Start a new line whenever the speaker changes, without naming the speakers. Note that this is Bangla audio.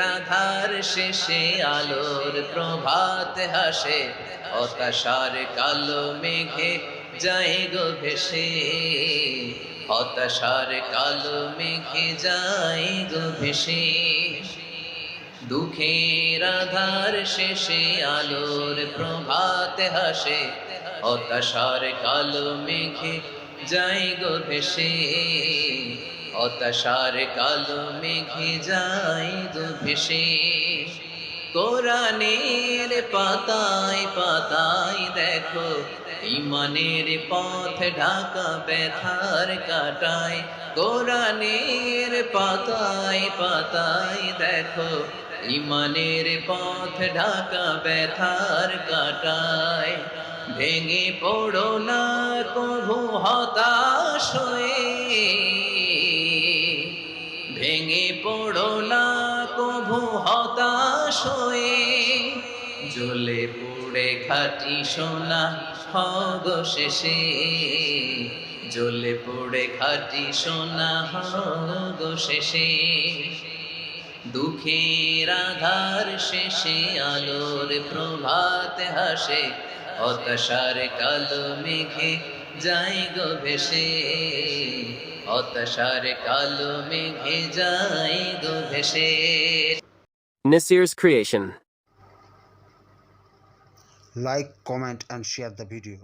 রাধার শেষে আলোর প্রভাত হাসে, হতাশার কালো মেঘে যায় গো ভেসে, হতাশার কালো মেঘে যায় গো ভেসে। দুঃখের আধার শেষে আলোর প্রভাত হাসে, হতাশার কালো মেঘে যায় গো ভেসে, হতাশার কালো মেঘে যায় গো ভেসে। কোরআনের পাতায় পাতায় দেখো, ইমানের পথ ঢাকা ব্যথার কাটায়। কোরআনের পাতায় পাতায় দেখো, ইমানের পথ ঢাকা ব্যথার কাটায়। ভেঙে পড়ো না কভু হতাশ হয়ে, ভেঙে পড়ো না কভু হতাশ হয়ে। জ্বলে পুড়ে খাঁটি সোনা হগ শেষে, জ্বলে পুড়ে খাঁটি সোনা হগ শেষে। দুঃখের আধার শেষে আলোর প্রভাত হাসে, হতাশার কালো মেঘে যায় গো ভেসে, হতাশার কালো মেঘে যায় গো ভেসে।
Nasir's creation.
Like, comment and share the video.